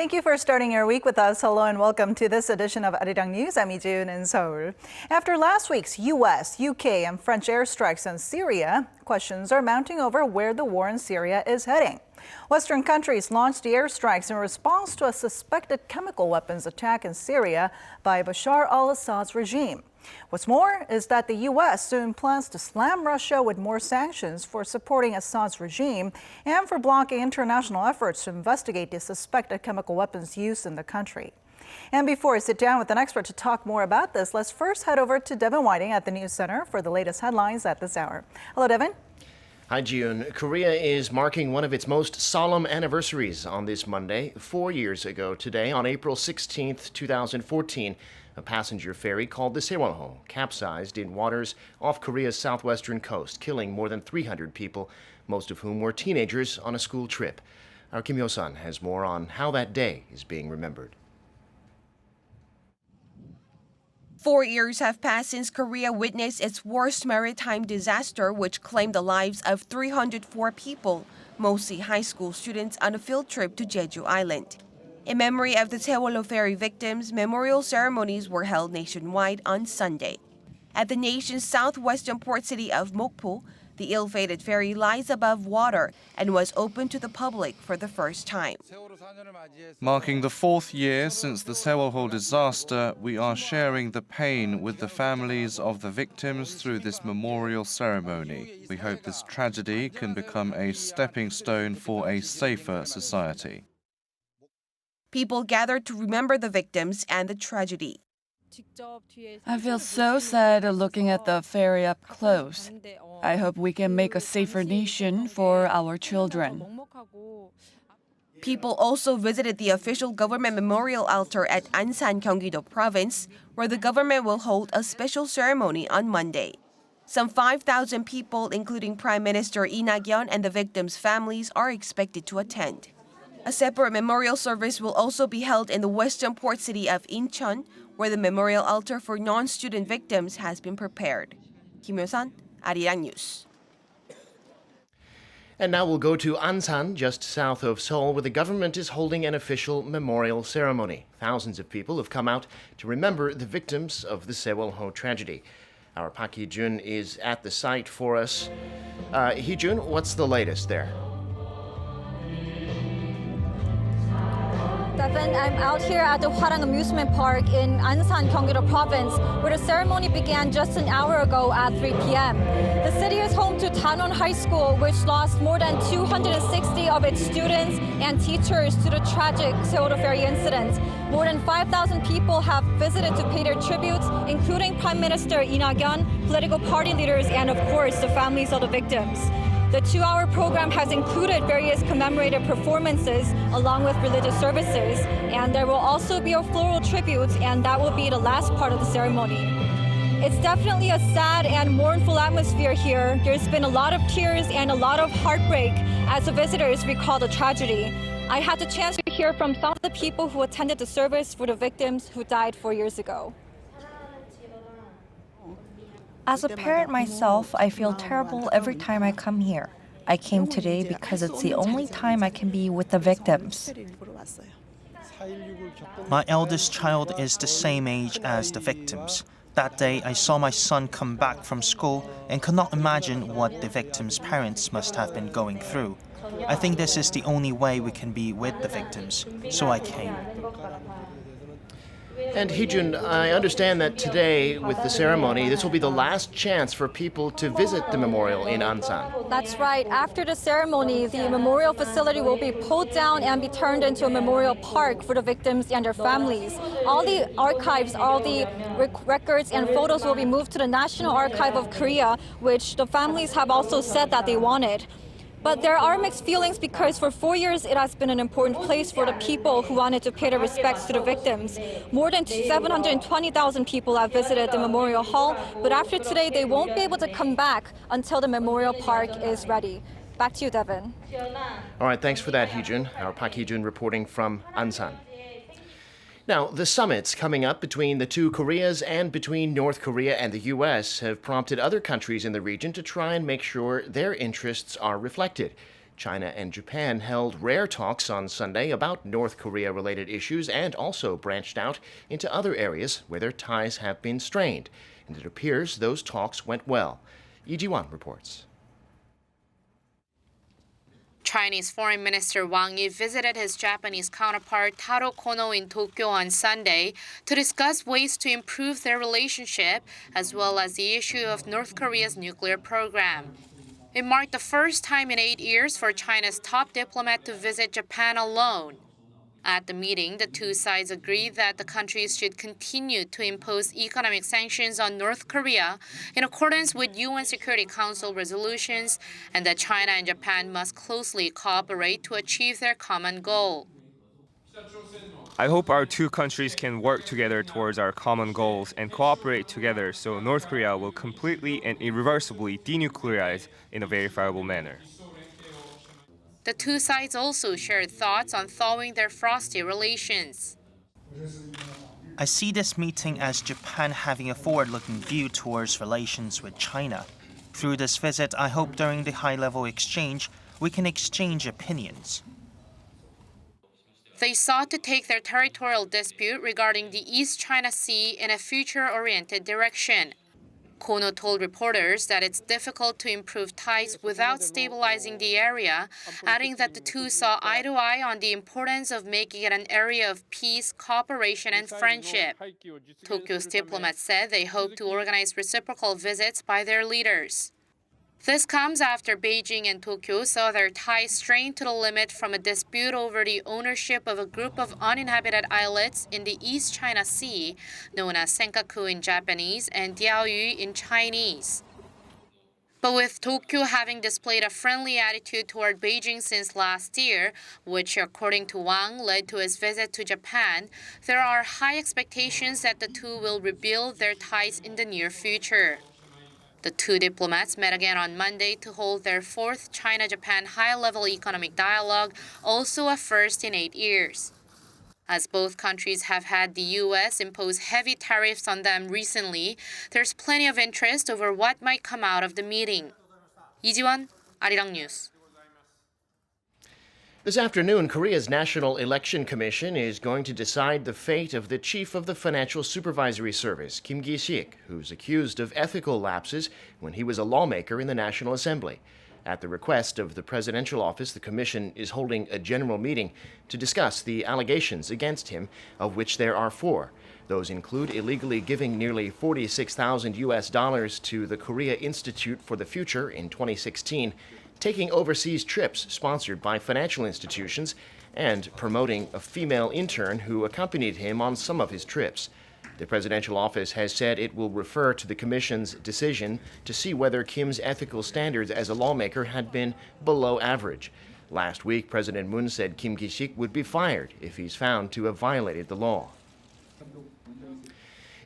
Thank you for starting your week with us. Hello and welcome to this edition of Arirang News. I'm Ijun in Seoul. After last week's U.S., U.K. and French airstrikes in Syria, questions are mounting over where the war in Syria is heading. Western countries launched the airstrikes in response to a suspected chemical weapons attack in Syria by Bashar al-Assad's regime. What's more is that the U.S. soon plans to slam Russia with more sanctions for supporting Assad's regime and for blocking international efforts to investigate the suspected chemical weapons use in the country. And before I sit down with an expert to talk more about this, let's first head over to Devin Whiting at the News Center for the latest headlines at this hour. Hello, Devin. Hi, June. Korea is marking one of its most solemn anniversaries on this Monday. 4 years ago today, on April 16th, 2014, a passenger ferry called the Sewol-ho capsized in waters off Korea's southwestern coast, killing more than 300 people, most of whom were teenagers on a school trip. Our Kim Yo-sun has more on how that day is being remembered. 4 years have passed since Korea witnessed its worst maritime disaster, which claimed the lives of 304 people, mostly high school students on a field trip to Jeju Island. In memory of the Sewol-ho ferry victims, memorial ceremonies were held nationwide on Sunday. At the nation's southwestern port city of Mokpo, the ill-fated ferry lies above water and was open to the public for the first time. Marking the 4th year since the Sewol-ho disaster, we are sharing the pain with the families of the victims through this memorial ceremony. We hope this tragedy can become a stepping stone for a safer society. People gathered to remember the victims and the tragedy. I feel so sad looking at the ferry up close. I hope we can make a safer nation for our children. People also visited the official government memorial altar at Ansan, Gyeonggi-do province, where the government will hold a special ceremony on Monday. Some 5,000 people, including Prime Minister Lee Na-kyun and the victims' families, are expected to attend. A separate memorial service will also be held in the western port city of Incheon, where the memorial altar for non-student victims has been prepared. Kim Yo-sun, Arirang News. And now we'll go to Ansan, just south of Seoul, where the government is holding an official memorial ceremony. Thousands of people have come out to remember the victims of the Sewol-ho tragedy. Our Park Hee-jun is at the site for us. Hee-jun, what's the latest there? Devin, I'm out here at the Arirang Amusement Park in Ansan, Gyeonggi-do province, where the ceremony began just an hour ago at 3 p.m. The city is home to Danon High School, which lost more than 260 of its students and teachers to the tragic Sewol-ho ferry incident. More than 5,000 people have visited to pay their tributes, including Prime Minister Lee Na-kyun, political party leaders, and of course, the families of the victims. The 2-hour program has included various commemorative performances along with religious services, and there will also be a floral tribute, and that will be the last part of the ceremony. It's definitely a sad and mournful atmosphere here. There's been a lot of tears and a lot of heartbreak as the visitors recall the tragedy. I had the chance to hear from some of the people who attended the service for the victims who died 4 years ago. As a parent myself, I feel terrible every time I come here. I came today because it's the only time I can be with the victims. My eldest child is the same age as the victims. That day, I saw my son come back from school and could not imagine what the victims' parents must have been going through. I think this is the only way we can be with the victims, so I came. And Hee-jun, I understand that today, with the ceremony, this will be the last chance for people to visit the memorial in Ansan. That's right. After the ceremony, the memorial facility will be pulled down and be turned into a memorial park for the victims and their families. All the archives, all the records and photos will be moved to the National Archive of Korea, which the families have also said that they wanted. But there are mixed feelings because for 4 years it has been an important place for the people who wanted to pay their respects to the victims. More than 720,000 people have visited the Memorial Hall, but after today they won't be able to come back until the Memorial Park is ready. Back to you, Devin. All right, thanks for that, Hee-jun. Our Park Hee-jun reporting from Ansan. Now, the summits coming up between the two Koreas and between North Korea and the U.S. have prompted other countries in the region to try and make sure their interests are reflected. China and Japan held rare talks on Sunday about North Korea-related issues and also branched out into other areas where their ties have been strained. And it appears those talks went well. Lee Ji-won reports. Chinese Foreign Minister Wang Yi visited his Japanese counterpart Taro Kono in Tokyo on Sunday to discuss ways to improve their relationship, as well as the issue of North Korea's nuclear program. It marked the first time in 8 years for China's top diplomat to visit Japan alone. At the meeting, the two sides agreed that the countries should continue to impose economic sanctions on North Korea in accordance with UN Security Council resolutions, and that China and Japan must closely cooperate to achieve their common goal. I hope our two countries can work together towards our common goals and cooperate together so North Korea will completely and irreversibly denuclearize in a verifiable manner. The two sides also shared thoughts on thawing their frosty relations. I see this meeting as Japan having a forward-looking view towards relations with China. Through this visit, I hope during the high-level exchange, we can exchange opinions. They sought to take their territorial dispute regarding the East China Sea in a future-oriented direction. Kono told reporters that it's difficult to improve ties without stabilizing the area, adding that the two saw eye to eye on the importance of making it an area of peace, cooperation, and friendship. Tokyo's diplomats said they hope to organize reciprocal visits by their leaders. This comes after Beijing and Tokyo saw their ties strained to the limit from a dispute over the ownership of a group of uninhabited islets in the East China Sea, known as Senkaku in Japanese and Diaoyu in Chinese. But with Tokyo having displayed a friendly attitude toward Beijing since last year, which according to Wang led to his visit to Japan, there are high expectations that the two will rebuild their ties in the near future. The two diplomats met again on Monday to hold their fourth China-Japan high-level economic dialogue, also a first in 8 years. As both countries have had the U.S. impose heavy tariffs on them recently, there's plenty of interest over what might come out of the meeting. Lee Ji-won, Arirang News. This afternoon, Korea's National Election Commission is going to decide the fate of the chief of the Financial Supervisory Service, Kim Ki-sik, who's accused of ethical lapses when he was a lawmaker in the National Assembly. At the request of the presidential office, the commission is holding a general meeting to discuss the allegations against him, of which there are 4. Those include illegally giving nearly $46,000 to the Korea Institute for the Future in 2016, taking overseas trips sponsored by financial institutions, and promoting a female intern who accompanied him on some of his trips. The presidential office has said it will refer to the commission's decision to see whether Kim's ethical standards as a lawmaker had been below average. Last week, President Moon said Kim Ki-sik would be fired if he's found to have violated the law.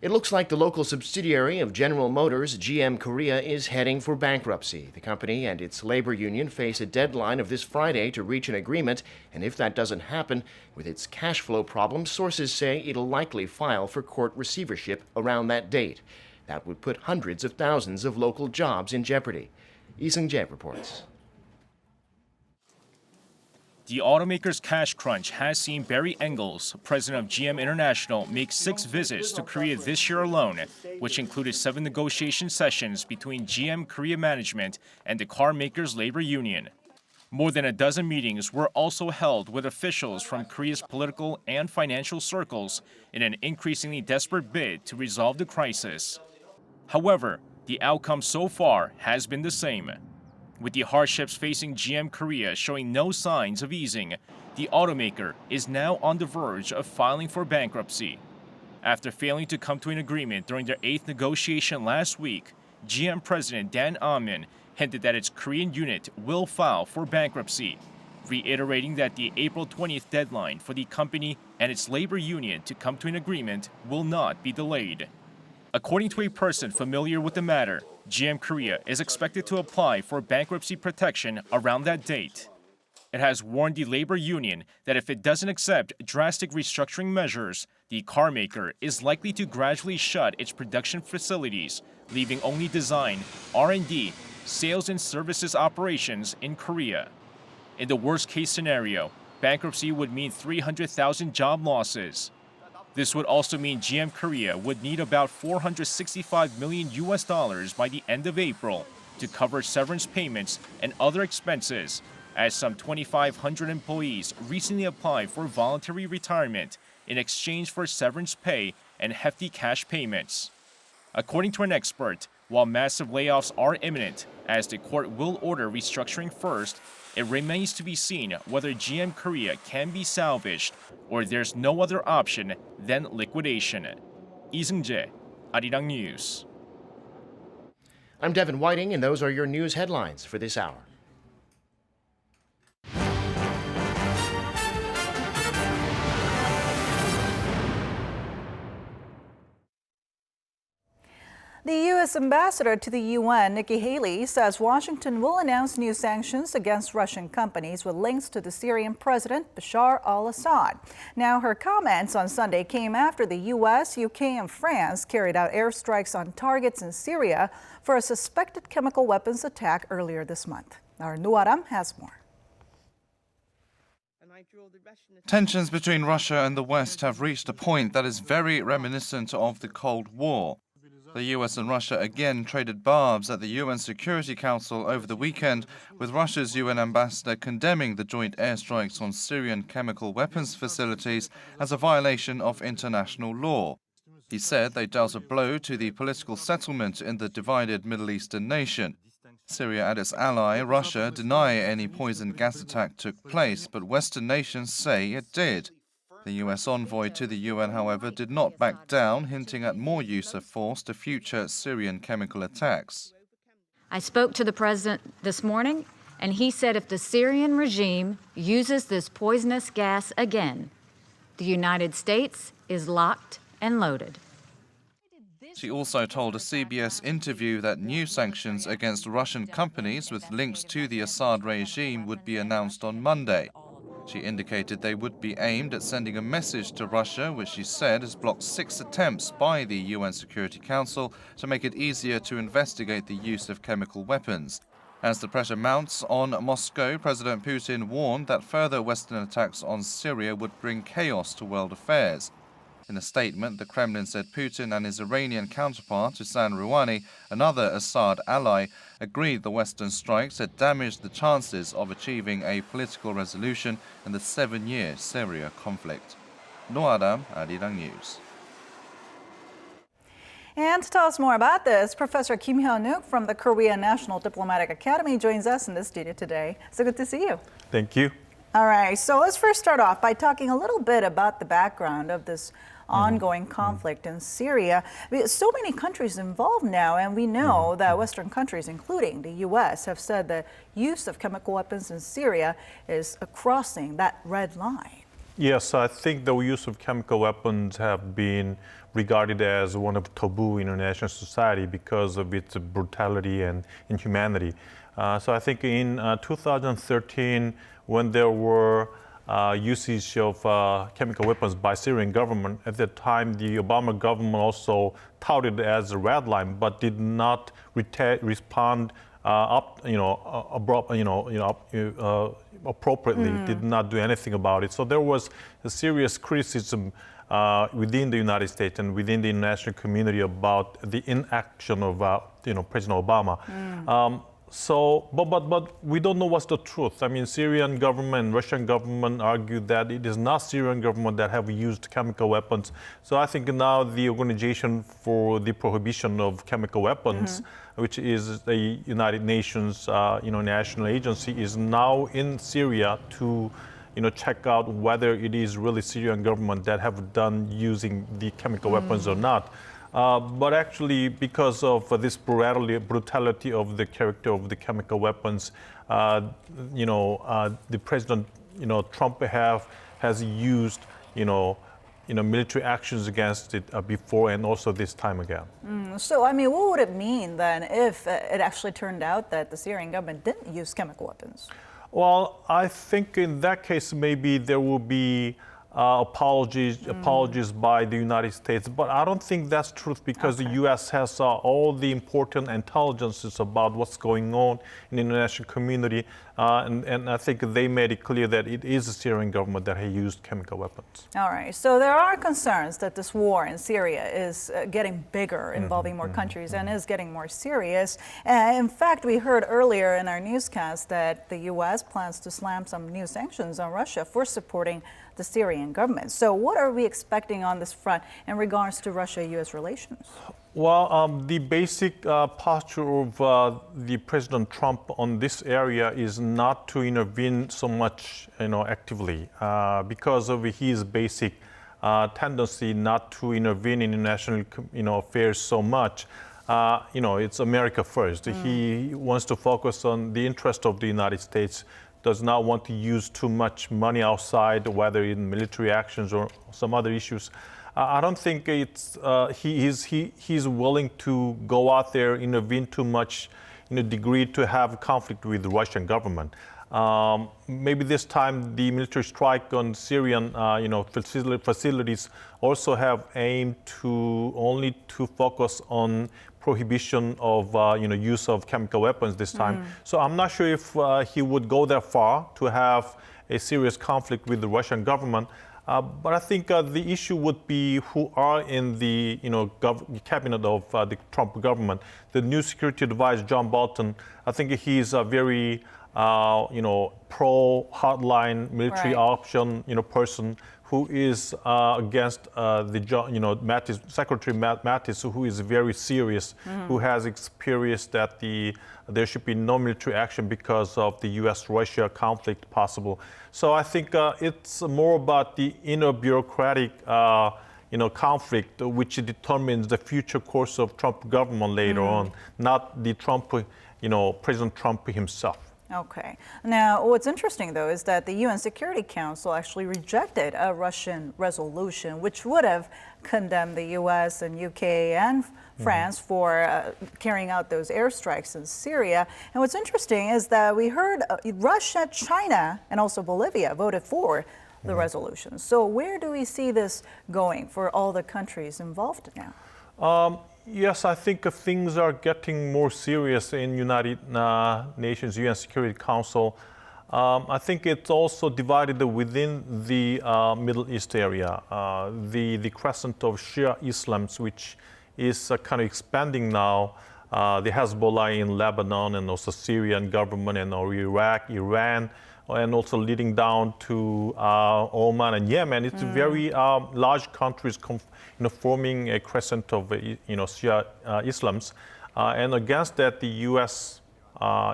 It looks like the local subsidiary of General Motors, GM Korea, is heading for bankruptcy. The company and its labor union face a deadline of this Friday to reach an agreement, and if that doesn't happen, with its cash flow problems, sources say it'll likely file for court receivership around that date. That would put hundreds of thousands of local jobs in jeopardy. Lee Seung-jae reports. The automaker's cash crunch has seen Barry Engels, president of GM International, make 6 visits to Korea this year alone, which included 7 negotiation sessions between GM Korea management and the car maker's labor union. More than a dozen meetings were also held with officials from Korea's political and financial circles in an increasingly desperate bid to resolve the crisis. However, the outcome so far has been the same. With the hardships facing GM Korea showing no signs of easing, the automaker is now on the verge of filing for bankruptcy. After failing to come to an agreement during their 8th negotiation last week, GM President Dan Amin hinted that its Korean unit will file for bankruptcy, reiterating that the April 20th deadline for the company and its labor union to come to an agreement will not be delayed. According to a person familiar with the matter, GM Korea is expected to apply for bankruptcy protection around that date. It has warned the labor union that if it doesn't accept drastic restructuring measures, the car maker is likely to gradually shut its production facilities, leaving only design, R&D, sales and services operations in Korea. In the worst-case scenario, bankruptcy would mean 300,000 job losses. This would also mean GM Korea would need about $465 million by the end of April to cover severance payments and other expenses, as some 2,500 employees recently applied for voluntary retirement in exchange for severance pay and hefty cash payments. According to an expert, while massive layoffs are imminent, as the court will order restructuring first, it remains to be seen whether GM Korea can be salvaged or there's no other option than liquidation. Lee Seung-jae, Arirang News. I'm Devin Whiting, and those are your news headlines for this hour. The U.S. ambassador to the UN, Nikki Haley, says Washington will announce new sanctions against Russian companies with links to the Syrian president Bashar al-Assad. Now, her comments on Sunday came after the U.S., UK, and France carried out airstrikes on targets in Syria for a suspected chemical weapons attack earlier this month. Our Nuaram has more. Tensions between Russia and the West have reached a point that is very reminiscent of the Cold War. The US and Russia again traded barbs at the UN Security Council over the weekend, with Russia's UN ambassador condemning the joint airstrikes on Syrian chemical weapons facilities as a violation of international law. He said they dealt a blow to the political settlement in the divided Middle Eastern nation. Syria and its ally, Russia, deny any poison gas attack took place, but Western nations say it did. The U.S. envoy to the UN, however, did not back down, hinting at more use of force to future Syrian chemical attacks. I spoke to the president this morning, and he said if the Syrian regime uses this poisonous gas again, the United States is locked and loaded. She also told a CBS interview that new sanctions against Russian companies with links to the Assad regime would be announced on Monday. She indicated they would be aimed at sending a message to Russia, which she said has blocked 6 attempts by the UN Security Council to make it easier to investigate the use of chemical weapons. As the pressure mounts on Moscow, President Putin warned that further Western attacks on Syria would bring chaos to world affairs. In a statement, the Kremlin said Putin and his Iranian counterpart, Hassan Rouhani, another Assad ally, agreed the Western strikes had damaged the chances of achieving a political resolution in the 7-year Syria conflict. Noadam, Arirang News. And to tell us more about this, Professor Kim Hyun-wook from the Korea National Diplomatic Academy joins us in the studio today. So good to see you. Thank you. All right, so let's first start off by talking a little bit about the background of this ongoing conflict in Syria. So many countries involved now, and we know that Western countries, including the U.S., have said the use of chemical weapons in Syria is crossing that red line. Yes, I think the use of chemical weapons have been regarded as one of taboo in international society because of its brutality and inhumanity. So I think in 2013, when there were usage of chemical weapons by Syrian government, at that time the Obama government also touted it as a red line, but did not respond appropriately. Did not do anything about it. So there was a serious criticism within the United States and within the international community about the inaction of President Obama. But we don't know what's the truth. I mean, Syrian government and Russian government argued that it is not Syrian government that have used chemical weapons. So I think now the Organization for the Prohibition of Chemical Weapons, which is the United Nations, national agency, is now in Syria to, check out whether it is really Syrian government that have done using the chemical weapons or not. But actually, because of this brutality of the character of the chemical weapons, the president, Trump has used, military actions against it before and also this time again. So, I mean, what would it mean then if it actually turned out that the Syrian government didn't use chemical weapons? Well, I think in that case, maybe there will be apologies by the United States. But I don't think that's true because the U.S. has all the important intelligences about what's going on in the international community. And I think they made it clear that it is the Syrian government that has used chemical weapons. All right. So there are concerns that this war in Syria is getting bigger, involving more countries, and is getting more serious. In fact, we heard earlier in our newscast that the U.S. plans to slam some new sanctions on Russia for supporting the Syrian government. So what are we expecting on this front in regards to Russia-U.S. relations? Well, the basic posture of the President Trump on this area is not to intervene so much, actively, because of his basic tendency not to intervene in international, affairs so much. It's America first. He wants to focus on the interest of the United States. Does not want to use too much money outside, whether in military actions or some other issues. I don't think he's willing to go out there, intervene too much in a degree to have conflict with the Russian government. Maybe this time the military strike on Syrian, facilities also have aimed only to focus on prohibition of use of chemical weapons this time. So I'm not sure if he would go that far to have a serious conflict with the Russian government. But I think the issue would be who are in the cabinet of the Trump government. The new security advisor, John Bolton, I think he's a very pro-hardline military option person who is against Mattis, Secretary Mattis, who is very serious, who has experienced that there should be no military action because of the U.S.-Russia conflict possible. So I think it's more about the inner bureaucratic conflict, which determines the future course of Trump government later on, not the Trump, President Trump himself. Okay. Now, what's interesting, though, is that the UN Security Council actually rejected a Russian resolution, which would have condemned the U.S. and U.K. and France for carrying out those airstrikes in Syria. And what's interesting is that we heard Russia, China, and also Bolivia voted for the resolution. So where do we see this going for all the countries involved now? Yes, I think things are getting more serious in United Nations UN Security Council. I think it's also divided within the Middle East area. The crescent of Shia Islams, which is kind of expanding now. The Hezbollah in Lebanon and also Syrian government and Iraq, Iran, and also leading down to Oman and Yemen. It's very large countries forming a crescent of Shia Islams. And against that, the U.S.,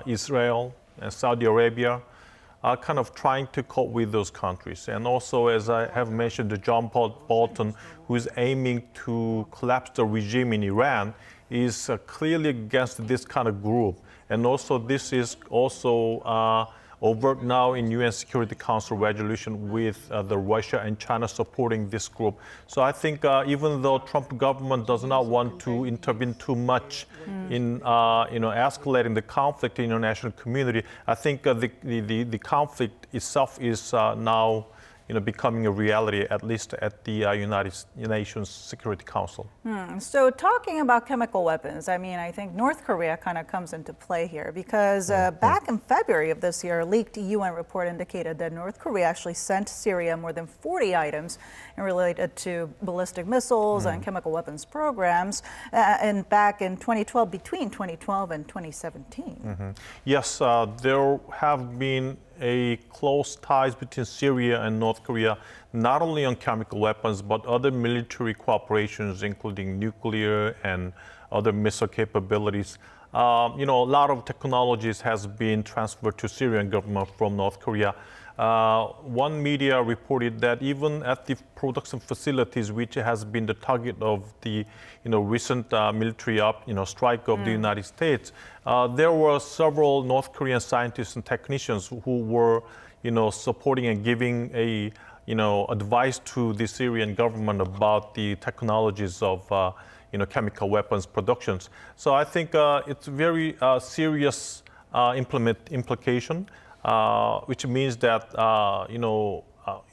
Israel, and Saudi Arabia are kind of trying to cope with those countries. And also, as I have mentioned, John Bolton, who is aiming to collapse the regime in Iran, is clearly against this kind of group. And also, this is also overt now in UN Security Council resolution with the Russia and China supporting this group. So I think even though Trump government does not want to intervene too much in escalating the conflict in the international community, I think the conflict itself is now becoming a reality, at least at the United Nations Security Council. So talking about chemical weapons, I think North Korea kind of comes into play here because back in February of this year, a leaked UN report indicated that North Korea actually sent Syria more than 40 items related to ballistic missiles and chemical weapons programs, and back in 2012, between 2012 and 2017. Yes, there have been close ties between Syria and North Korea, not only on chemical weapons, but other military cooperations, including nuclear and other missile capabilities. A lot of technologies has been transferred to Syrian government from North Korea. One media reported that even at the production facilities, which has been the target of the recent military strike of the United States, there were several North Korean scientists and technicians who were supporting and giving advice to the Syrian government about the technologies of chemical weapons productions. So I think it's very serious implication. Which means that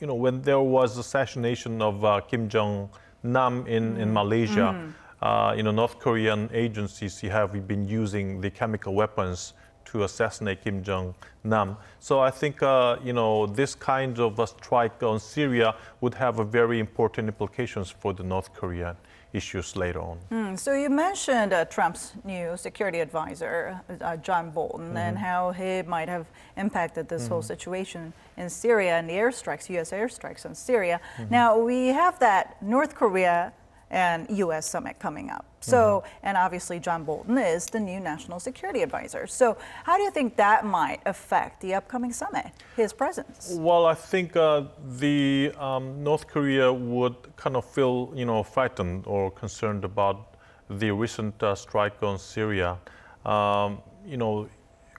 when there was assassination of Kim Jong-nam in Malaysia, North Korean agencies have been using the chemical weapons to assassinate Kim Jong-nam. So I think, this kind of a strike on Syria would have a very important implications for the North Korean issues later on. So you mentioned Trump's new security advisor, John Bolton, and how he might have impacted this whole situation in Syria and the airstrikes, U.S. airstrikes on Syria. Now, we have that North Korea and U.S. summit coming up. So, and obviously John Bolton is the new national security advisor. So how do you think that might affect the upcoming summit, his presence? Well, I think the North Korea would kind of feel, frightened or concerned about the recent strike on Syria.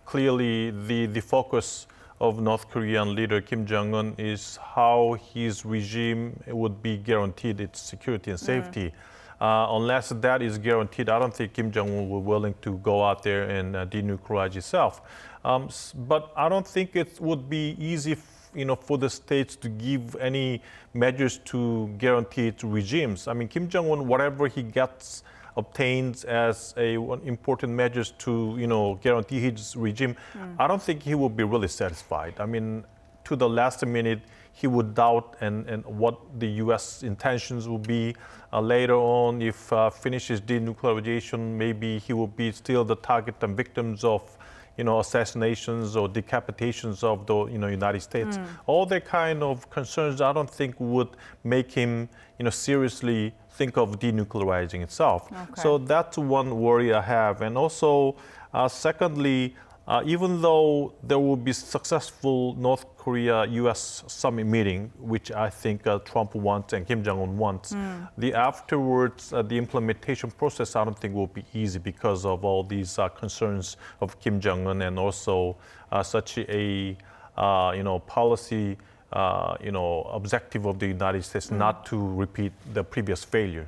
Clearly the focus of North Korean leader Kim Jong-un is how his regime would be guaranteed its security and safety. Unless that is guaranteed, I don't think Kim Jong-un will be willing to go out there and denuclearize itself. But I don't think it would be easy, for the states to give any measures to guarantee its regimes. I mean, Kim Jong-un, whatever he gets obtains as important measures to, guarantee his regime, I don't think he will be really satisfied. I mean, to the last minute, he would doubt and what the U.S. intentions will be later on. If finishes denuclearization, maybe he will be still the target and victims of, assassinations or decapitations of the, United States. All the kind of concerns, I don't think would make him, seriously think of denuclearizing itself. Okay. So that's one worry I have. And also, secondly, even though there will be successful North Korea-U.S. summit meeting, which I think Trump wants and Kim Jong-un wants, the afterwards, the implementation process, I don't think will be easy because of all these concerns of Kim Jong-un and also such a, policy, objective of the United States not to repeat the previous failure.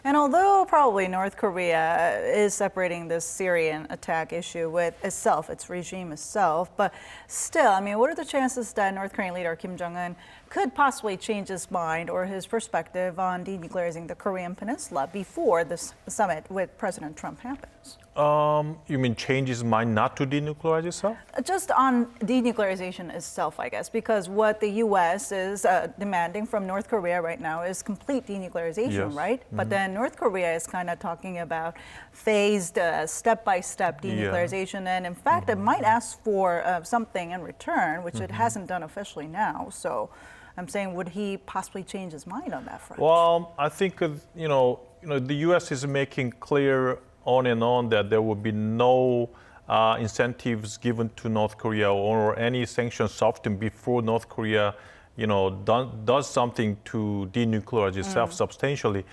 And although probably North Korea is separating this Syrian attack issue with itself, its regime itself, but still, I mean, what are the chances that North Korean leader Kim Jong-un could possibly change his mind or his perspective on denuclearizing the Korean Peninsula before this summit with President Trump happens? You mean change his mind not to denuclearize itself? Just on denuclearization itself, I guess, because what the U.S. is demanding from North Korea right now is complete denuclearization, Yes. right? But then North Korea is kind of talking about phased, step-by-step denuclearization, and in fact, it might ask for something in return, which it hasn't done officially now. So I'm saying, would he possibly change his mind on that front? Well, I think, the U.S. is making clear on and on that there will be no incentives given to North Korea or any sanctions softened before North Korea, does something to denuclearize itself substantially,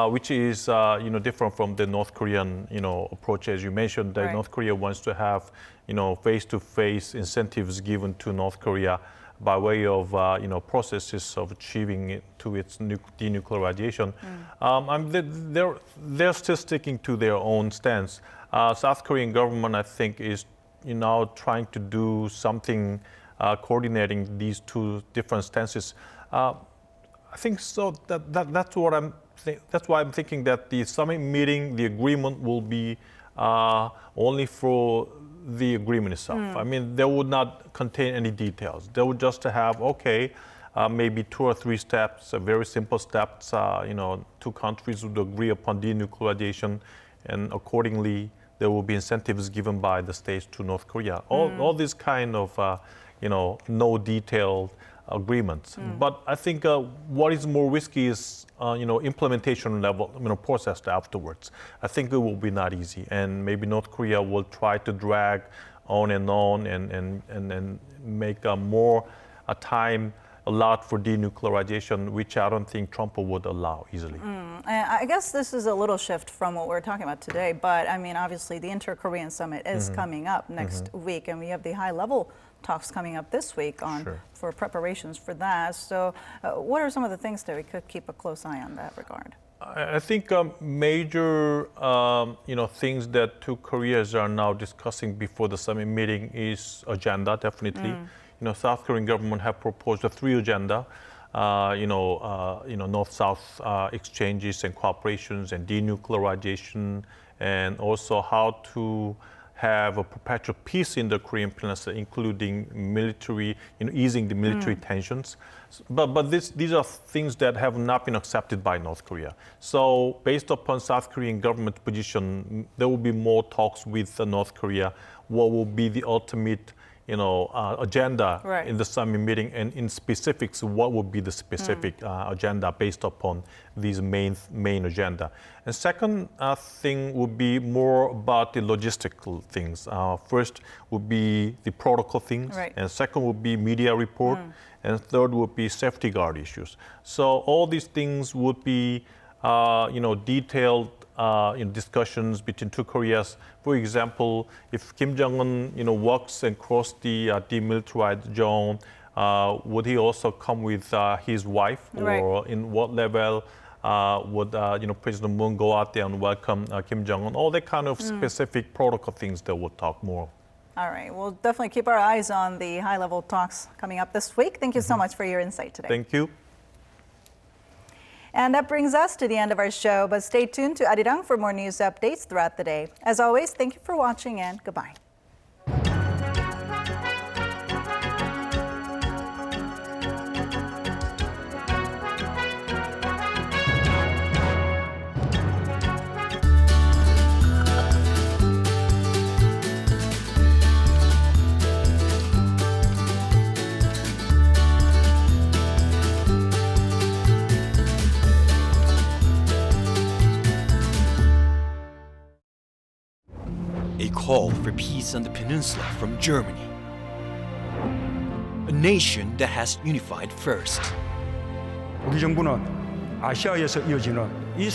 which is, different from the North Korean, approach. As you mentioned, that North Korea wants to have, face-to-face incentives given to North Korea by way of, processes of achieving it to its denuclearization. They're still sticking to their own stance. South Korean government, I think, is now trying to do something coordinating these two different stances. I think so. That's what that's why I'm thinking that the summit meeting, the agreement will be only for the agreement itself. I mean, they would not contain any details. They would just have, maybe 2 or 3 steps, very simple steps. Two countries would agree upon denuclearization, and accordingly, there will be incentives given by the states to North Korea. All these kind of, no detailed agreements. But I think what is more risky is, implementation level, process afterwards. I think it will be not easy, and maybe North Korea will try to drag on and make more time allowed for denuclearization, which I don't think Trump would allow easily. I guess this is a little shift from what we're talking about today, but I mean, obviously the Inter-Korean Summit is coming up next week, and we have the high-level talks coming up this week for preparations for that. So what are some of the things that we could keep a close eye on that regard? I think major, things that two Koreas are now discussing before the summit meeting is agenda, definitely. South Korean government have proposed a three agenda. North-South exchanges and cooperations and denuclearization, and also how to have a perpetual peace in the Korean Peninsula, including military, easing the military tensions. But these are things that have not been accepted by North Korea. So based upon South Korean government position, there will be more talks with North Korea. What will be the ultimate agenda in the summit meeting, and in specifics, what would be the specific agenda based upon these main agenda. And second thing would be more about the logistical things. First would be the protocol things, and second would be media report, and third would be safety guard issues. So all these things would be, detailed discussions between two Koreas. For example, if Kim Jong-un, walks and cross the demilitarized zone, would he also come with his wife, or in what level would President Moon go out there and welcome Kim Jong-un? All that kind of specific protocol things that we'll talk more. All right, we'll definitely keep our eyes on the high-level talks coming up this week. Thank you so much for your insight today. Thank you. And that brings us to the end of our show, but stay tuned to Arirang for more news updates throughout the day. As always, thank you for watching and goodbye. A call for peace on the peninsula from Germany, a nation that has unified first. 우리 정부는 아시아에서 이어지는 이